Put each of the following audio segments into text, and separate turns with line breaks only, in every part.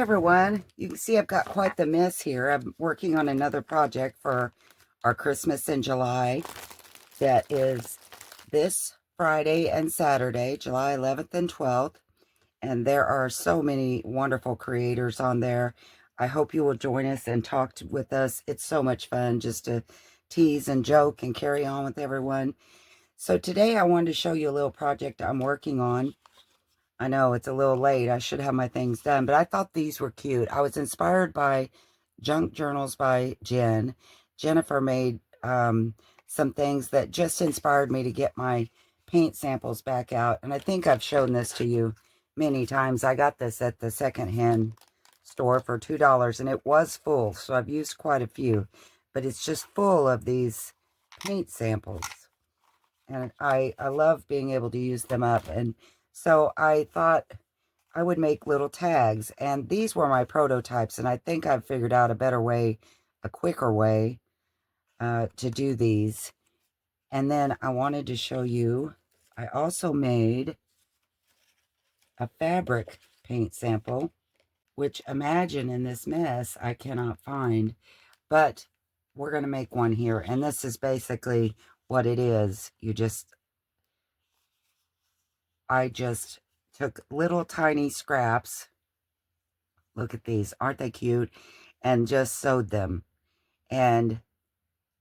everyone, you can see I've got quite the mess here. I'm working on another project for our Christmas in July that is this Friday and Saturday, July 11th and 12th. And there are so many wonderful creators on there. I hope you will join us and talk with us. It's so much fun just to tease and joke and carry on with everyone. So today I wanted to show you a little project I'm working on. I know it's a little late. I should have my things done, but I thought these were cute. I was inspired by Junk Journals by Jen. Jennifer made some things that just inspired me to get my paint samples back out. And I think I've shown this to you many times. I got this at the secondhand store for $2 and it was full. So I've used quite a few, but it's just full of these paint samples. And I love being able to use them up. And so I thought I would make little tags, and these were my prototypes, and I think I've figured out a better way, a quicker way to do these. And then I wanted to show you, I also made a fabric paint sample, which imagine in this mess I cannot find, but we're going to make one here. And this is basically what it is. I just took little tiny scraps. Look at these. Aren't they cute? And just sewed them. And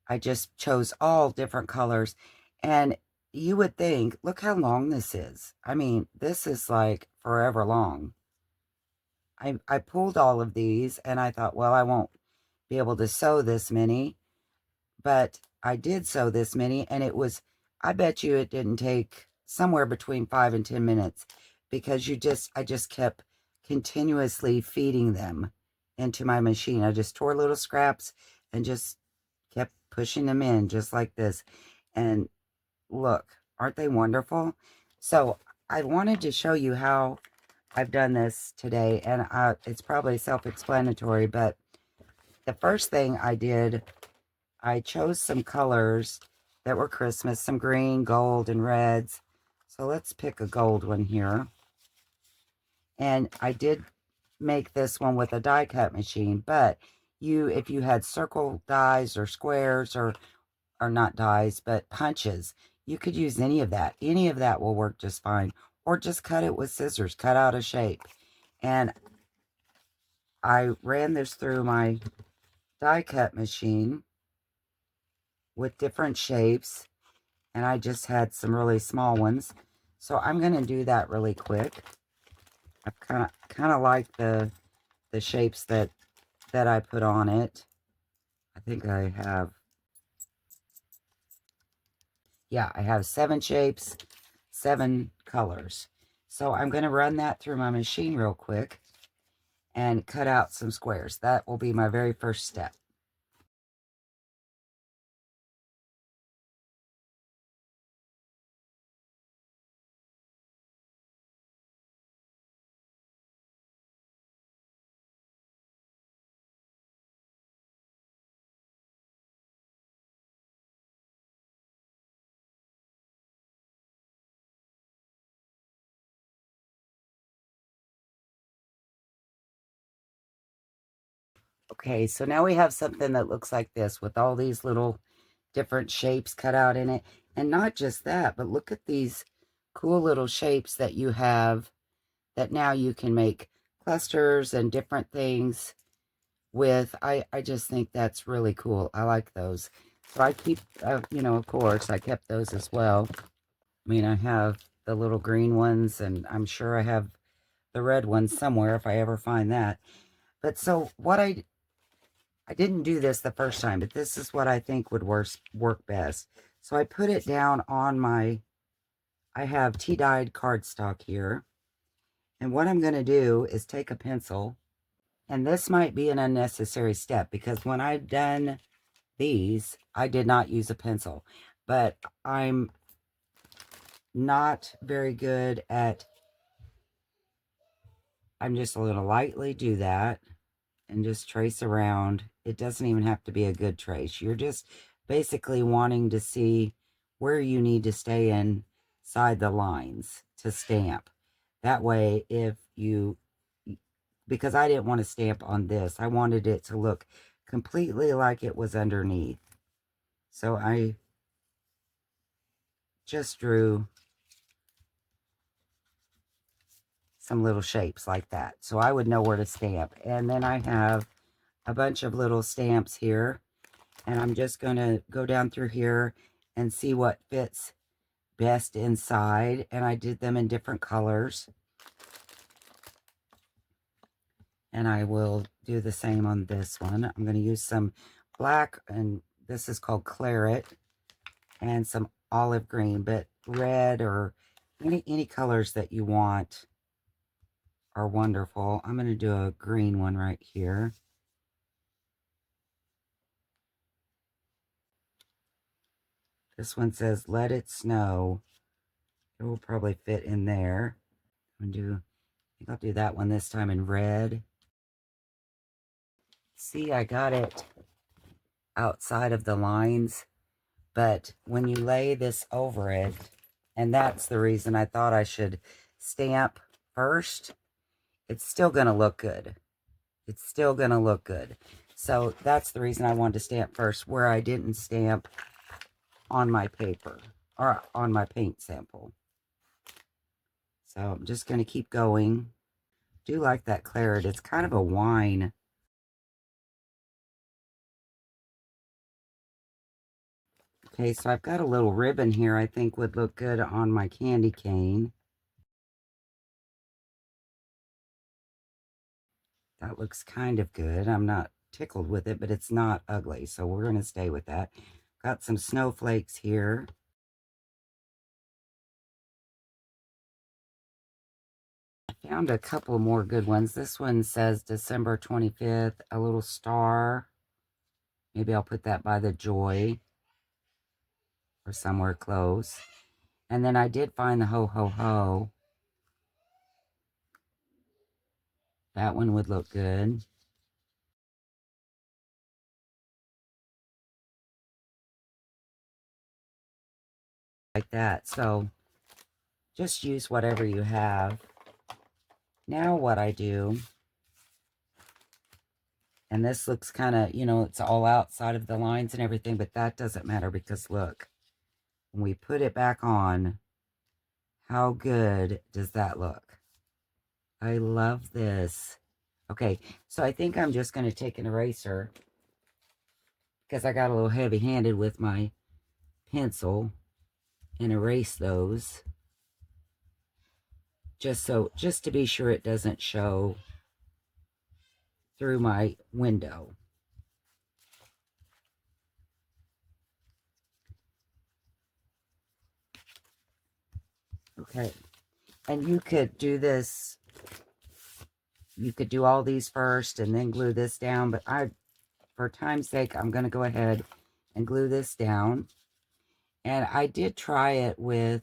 I just chose all different colors. And you would think, look how long this is. I mean, this is like forever long. I pulled all of these and I thought, well, I won't be able to sew this many. But I did sew this many, and it was, I bet you it didn't take somewhere between 5 and 10 minutes, because I just kept continuously feeding them into my machine. I just tore little scraps and just kept pushing them in just like this. And look, aren't they wonderful? So I wanted to show you how I've done this today, and it's probably self-explanatory, but the first thing I did, I chose some colors that were Christmas, some green, gold, and reds. So let's pick a gold one here. And I did make this one with a die cut machine, but if you had circle dies or squares or not dies, but punches, you could use any of that. Any of that will work just fine. Or just cut it with scissors, cut out a shape. And I ran this through my die cut machine with different shapes, and I just had some really small ones. So I'm going to do that really quick. I kind of like the shapes that I put on it. I think I have, yeah, I have 7 shapes, 7 colors. So I'm going to run that through my machine real quick and cut out some squares. That will be my very first step. Okay, so now we have something that looks like this with all these little different shapes cut out in it. And not just that, but look at these cool little shapes that you have that now you can make clusters and different things with. I just think that's really cool. I like those. So I keep, of course, I kept those as well. I mean, I have the little green ones, and I'm sure I have the red ones somewhere if I ever find that. But so what I didn't do this the first time, but this is what I think would work best. So I put it down on I have tea-dyed cardstock here. And what I'm going to do is take a pencil, and this might be an unnecessary step because when I've done these, I did not use a pencil. But I'm not very good at, I'm just going to lightly do that and just trace around. It doesn't even have to be a good trace. You're just basically wanting to see where you need to stay inside the lines to stamp. That way, if you because I didn't want to stamp on this. I wanted it to look completely like it was underneath. So I just drew some little shapes like that, so I would know where to stamp. And then I have a bunch of little stamps here, and I'm just going to go down through here and see what fits best inside. And I did them in different colors, and I will do the same on this one. I'm going to use some black, and this is called claret, and some olive green, but red or any colors that you want are wonderful. I'm going to do a green one right here. This one says, "Let it snow." It will probably fit in there. I'm going to do, I think I'll do that one this time in red. See, I got it outside of the lines, but when you lay this over it, and that's the reason I thought I should stamp first, it's still going to look good. It's still going to look good. So that's the reason I wanted to stamp first, where I didn't stamp on my paper or on my paint sample. So I'm just going to keep going. Do like that claret. It's kind of a wine. Okay, so I've got a little ribbon here I think would look good on my candy cane. That looks kind of good. I'm not tickled with it, but it's not ugly, so we're going to stay with that. Got some snowflakes here. I found a couple more good ones. This one says December 25th, a little star. Maybe I'll put that by the joy or somewhere close. And then I did find the ho ho ho. That one would look good. Like that. So just use whatever you have. Now what I do, and this looks kind of, you know, it's all outside of the lines and everything, but that doesn't matter because look, when we put it back on, how good does that look? I love this. Okay, so I think I'm just going to take an eraser because I got a little heavy-handed with my pencil and erase those. Just to be sure it doesn't show through my window. Okay, and you could do this, you could do all these first and then glue this down, but for time's sake, I'm going to go ahead and glue this down. And I did try it with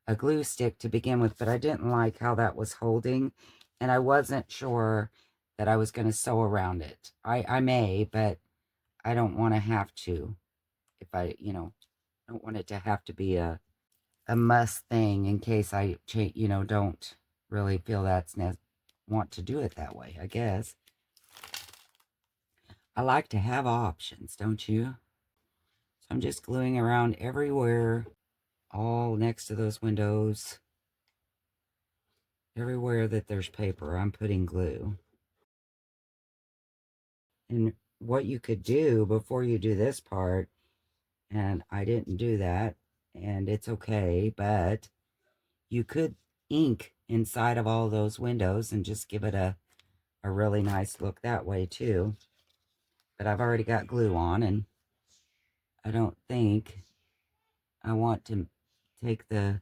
a glue stick to begin with, but I didn't like how that was holding, and I wasn't sure that I was going to sew around it. I may, but I don't want to have to. If I, you know, don't want it to have to be a must thing in case I, you know, don't really feel want to do it that way, I guess. I like to have options, don't you? So I'm just gluing around everywhere, all next to those windows. Everywhere that there's paper, I'm putting glue. And what you could do before you do this part, and I didn't do that, and it's okay, but you could ink inside of all those windows and just give it a really nice look that way too. But I've already got glue on, and I don't think I want to take the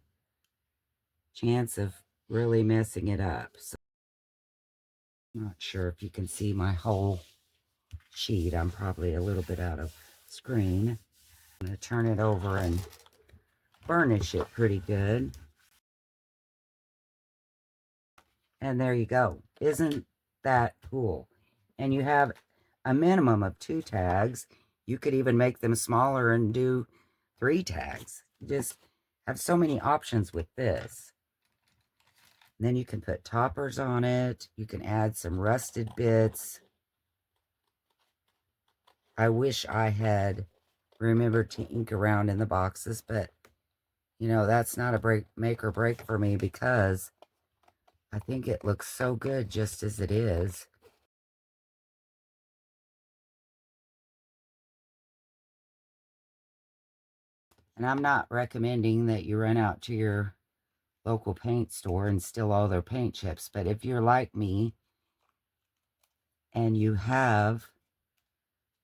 chance of really messing it up. So I'm not sure if you can see my whole sheet. I'm probably a little bit out of screen. I'm going to turn it over and burnish it pretty good. And there you go. Isn't that cool? And you have a minimum of 2 tags. You could even make them smaller and do 3 tags. You just have so many options with this. And then you can put toppers on it. You can add some rusted bits. I wish I had remembered to ink around in the boxes, but you know, that's not a make or break for me because I think it looks so good just as it is. And I'm not recommending that you run out to your local paint store and steal all their paint chips, but if you're like me and you have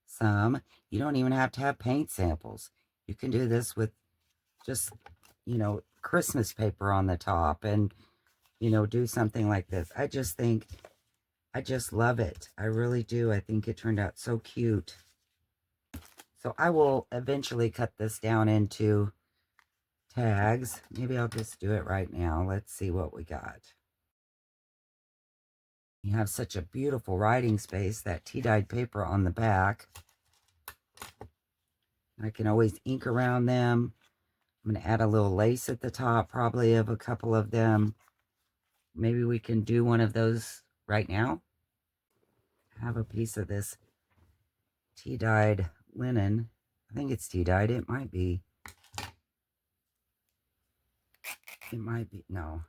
some, you don't even have to have paint samples. You can do this with just, you know, Christmas paper on the top and, you know, do something like this. I just love it. I really do. I think it turned out so cute. So I will eventually cut this down into tags. Maybe I'll just do it right now. Let's see what we got. You have such a beautiful writing space, that tea-dyed paper on the back. I can always ink around them. I'm going to add a little lace at the top, probably of a couple of them. Maybe we can do one of those right now. I have a piece of this tea-dyed linen. I think it's tea-dyed. It might be. It might be. No.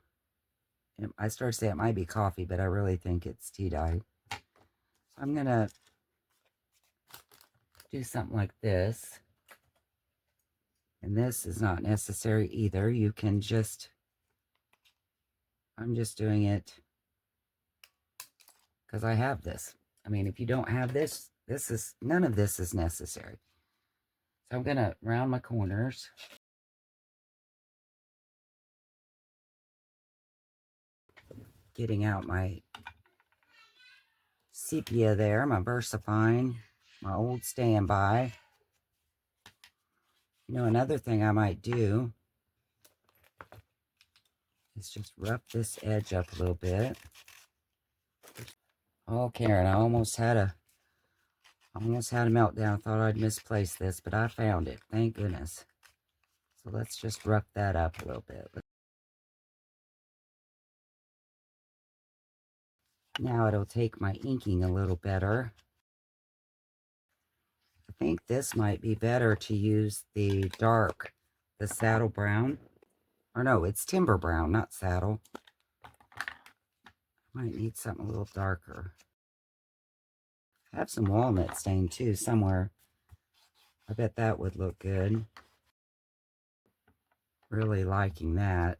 I started to say it might be coffee, but I really think it's tea-dyed. So I'm going to do something like this. And this is not necessary either. You can just, I'm just doing it because I have this. I mean, if you don't have this, none of this is necessary. So I'm going to round my corners. Getting out my sepia there, my VersaFine, my old standby. You know, another thing I might do is just rough this edge up a little bit. Oh, Karen, I almost had a meltdown. I thought I'd misplaced this, but I found it. Thank goodness. So let's just rough that up a little bit. Now it'll take my inking a little better. I think this might be better to use the dark, the saddle brown. Or no, it's timber brown, not saddle. Might need something a little darker. I have some walnut stain too somewhere. I bet that would look good. Really liking that.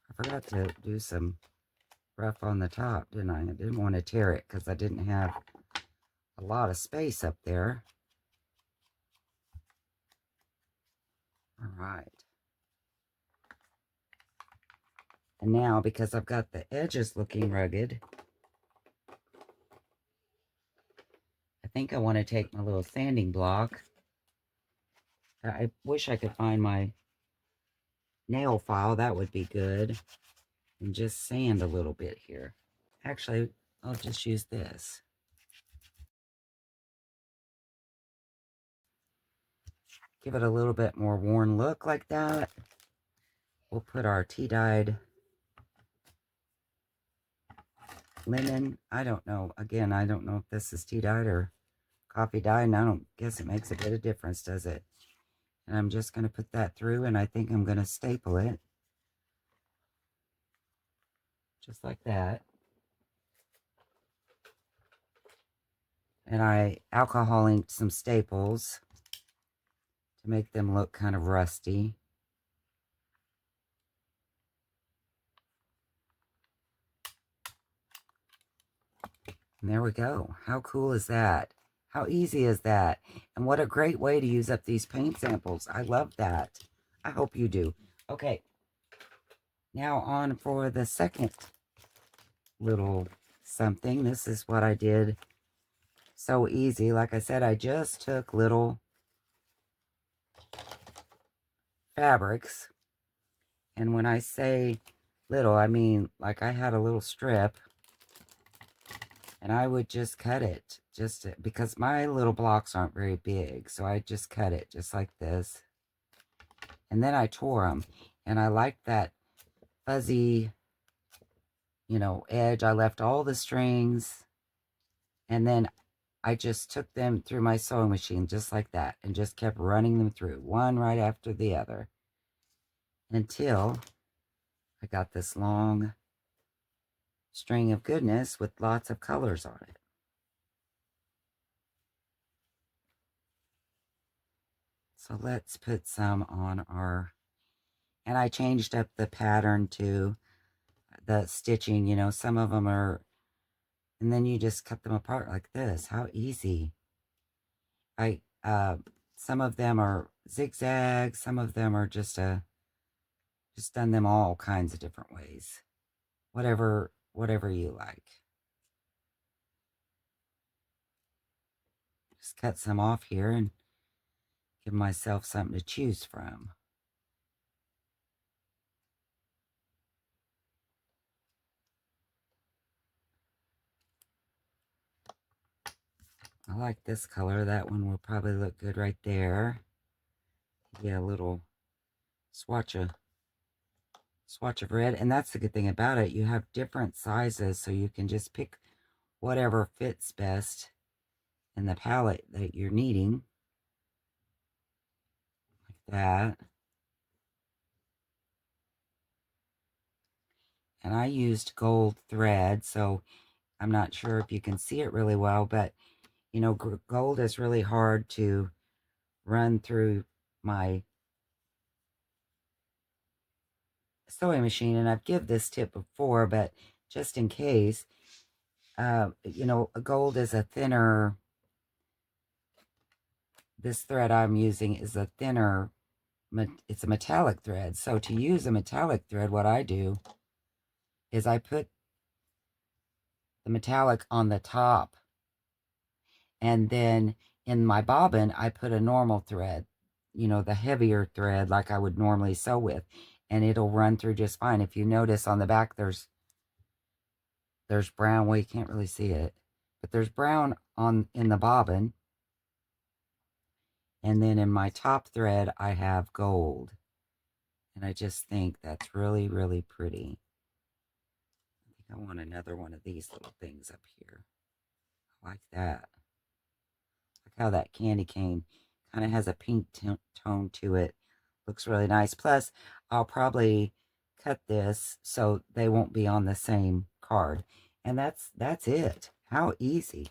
I forgot to do some rough on the top, didn't I? I didn't want to tear it because I didn't have a lot of space up there. All right. And now, because I've got the edges looking rugged, I think I want to take my little sanding block. I wish I could find my nail file. That would be good. And just sand a little bit here. Actually, I'll just use this. Give it a little bit more worn look like that. We'll put our tea-dyed linen. I don't know. Again, I don't know if this is tea-dyed or coffee dyed, and I don't guess it makes a bit of difference, does it? And I'm just going to put that through, and I think I'm going to staple it. Just like that. And I alcohol inked some staples to make them look kind of rusty. And there we go. How cool is that? How easy is that? And what a great way to use up these paint samples. I love that. I hope you do. Okay. Now on for the second little something. This is what I did. So easy. Like I said, I just took little fabrics. And when I say little, I mean like I had a little strip. And I would just cut it, because my little blocks aren't very big. So I just cut it just like this. And then I tore them. And I like that fuzzy edge. I left all the strings, and then I just took them through my sewing machine just like that and just kept running them through one right after the other until I got this long string of goodness with lots of colors on it. So let's put some on our, and I changed up the pattern to the stitching, some of them are, and then you just cut them apart like this. How easy. Some of them are zigzags, some of them are just done them all kinds of different ways. Whatever you like. Just cut some off here and give myself something to choose from. I like this color. That one will probably look good right there. Yeah, a little swatch of red. And that's the good thing about it. You have different sizes, so you can just pick whatever fits best in the palette that you're needing. Like that. And I used gold thread, so I'm not sure if you can see it really well, but gold is really hard to run through my sewing machine, and I've given this tip before, but just in case, gold is a thinner, this thread I'm using is a thinner, it's a metallic thread. So to use a metallic thread, what I do is I put the metallic on the top, and then in my bobbin, I put a normal thread, the heavier thread like I would normally sew with, and it'll run through just fine. If you notice on the back, there's brown. Well, you can't really see it, but there's brown in the bobbin. And then in my top thread, I have gold. And I just think that's really, really pretty. I think I want another one of these little things up here. I like that. Look how that candy cane kind of has a pink tone to it. Looks really nice. Plus, I'll probably cut this so they won't be on the same card. And that's it. How easy.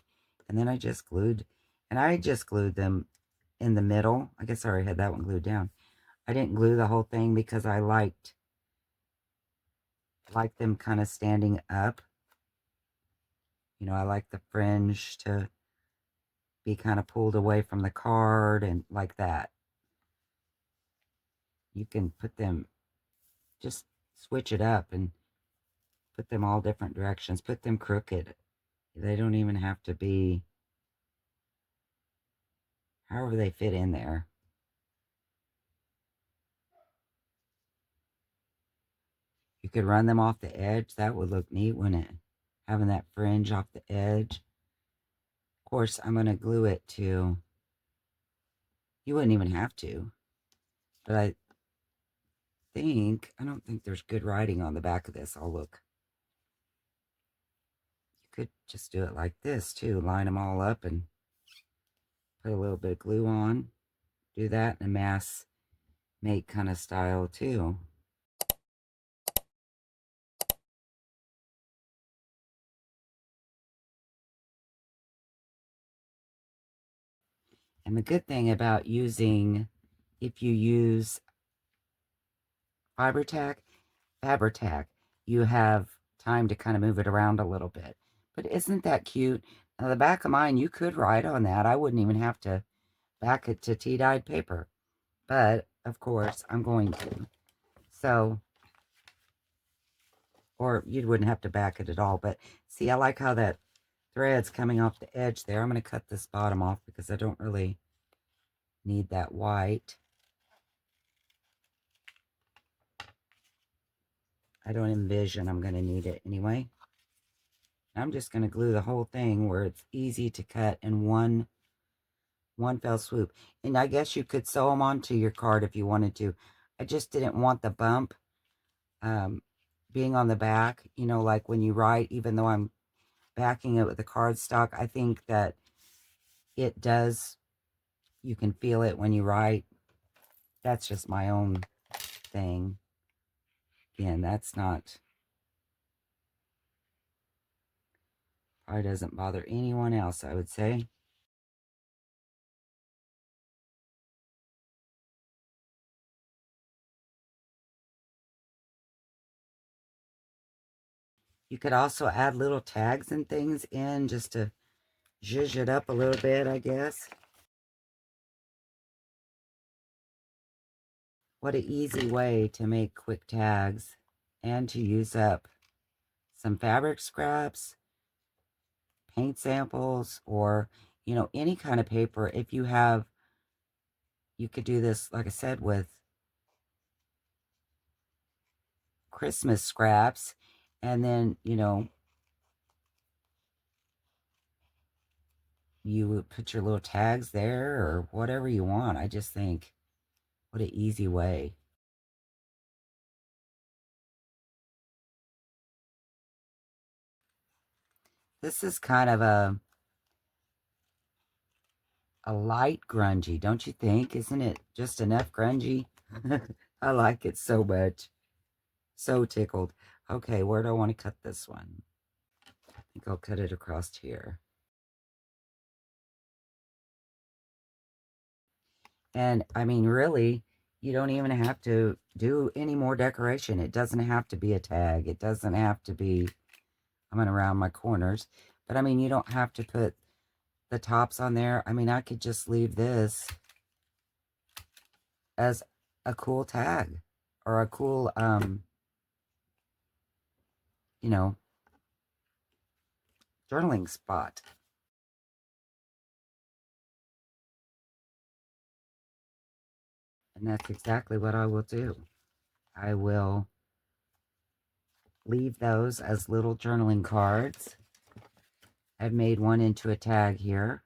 And then I just glued them in the middle. I guess I already had that one glued down. I didn't glue the whole thing because I liked them kind of standing up. I like the fringe to be kind of pulled away from the card and like that. You can put them, just switch it up and put them all different directions. Put them crooked. They don't even have to be, however they fit in there. You could run them off the edge. That would look neat, wouldn't it? Having that fringe off the edge. Of course, I'm going to glue it to, you wouldn't even have to. But I don't think there's good writing on the back of this. I'll look. You could just do it like this too. Line them all up and put a little bit of glue on. Do that in a mass make kind of style too. And the good thing about using, if you use fabric you have time to kind of move it around a little bit. But isn't that cute? Now, the back of mine, you could write on that. I wouldn't even have to back it to tea-dyed paper. But, of course, I'm going to. So, or you wouldn't have to back it at all. But, see, I like how that thread's coming off the edge there. I'm going to cut this bottom off because I don't really need that white. I don't envision I'm going to need it anyway. I'm just going to glue the whole thing where it's easy to cut in one fell swoop. And I guess you could sew them onto your card if you wanted to. I just didn't want the bump being on the back, you know, like when you write, even though I'm backing it with the cardstock, I think that it does, you can feel it when you write. That's just my own thing. Again, that's not, probably doesn't bother anyone else, I would say. You could also add little tags and things in just to zhuzh it up a little bit, I guess. What an easy way to make quick tags and to use up some fabric scraps, paint samples, or, you know, any kind of paper. If you have, you could do this, like I said, with Christmas scraps, and then, you know, you would put your little tags there or whatever you want. I just think, what an easy way. This is kind of a light grungy, don't you think? Isn't it just enough grungy? I like it so much. So tickled. Okay, where do I want to cut this one? I think I'll cut it across here. And I mean, really, you don't even have to do any more decoration. It doesn't have to be a tag. It doesn't have to be, I'm going to round my corners. But I mean, you don't have to put the tops on there. I mean, I could just leave this as a cool tag or a cool, you know, journaling spot. And that's exactly what I will do. I will leave those as little journaling cards. I've made one into a tag here.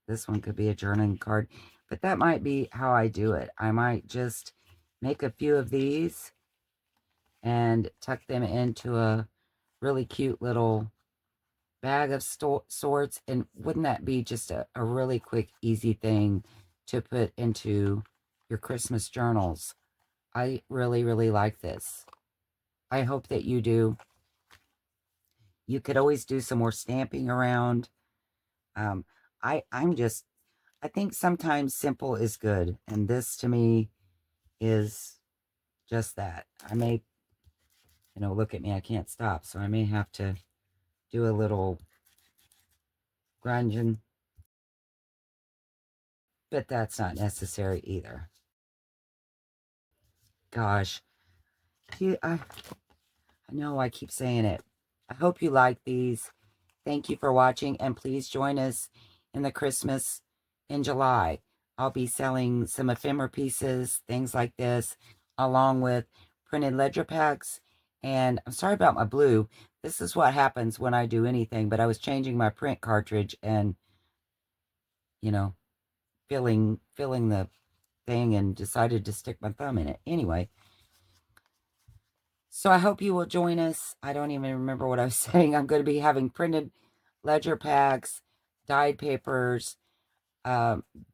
This one could be a journaling card, but that might be how I do it. I might just make a few of these and tuck them into a really cute little bag of sorts. And wouldn't that be just a really quick, easy thing to put into your Christmas journals? I really, really like this. I hope that you do. You could always do some more stamping around. Um, I think sometimes simple is good. And this to me is just that. I may, you know, look at me, I can't stop. So I may have to do a little grunging, but that's not necessary either. Gosh, I know I keep saying it. I hope you like these. Thank you for watching, and please join us in the Christmas in July. I'll be selling some ephemera pieces, things like this, along with printed ledger packs. And I'm sorry about my blue. This is what happens when I do anything, but I was changing my print cartridge and, you know, filling the thing and decided to stick my thumb in it. Anyway, so I hope you will join us. I don't even remember what I was saying. I'm going to be having printed ledger packs, dyed papers,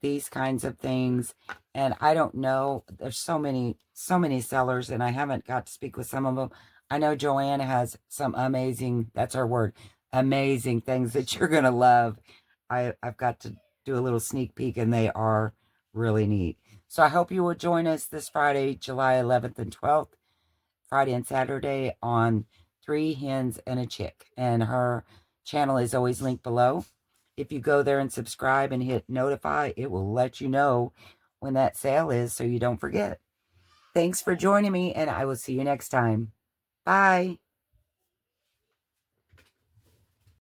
these kinds of things. And I don't know, there's so many sellers, and I haven't got to speak with some of them. I know Joanne has some amazing, that's our word, amazing things that you're going to love. I've got to do a little sneak peek, and they are really neat. So I hope you will join us this Friday, July 11th and 12th, Friday and Saturday, on Three Hens and a Chick. And her channel is always linked below. If you go there and subscribe and hit notify, it will let you know when that sale is so you don't forget. Thanks for joining me, and I will see you next time. Bye.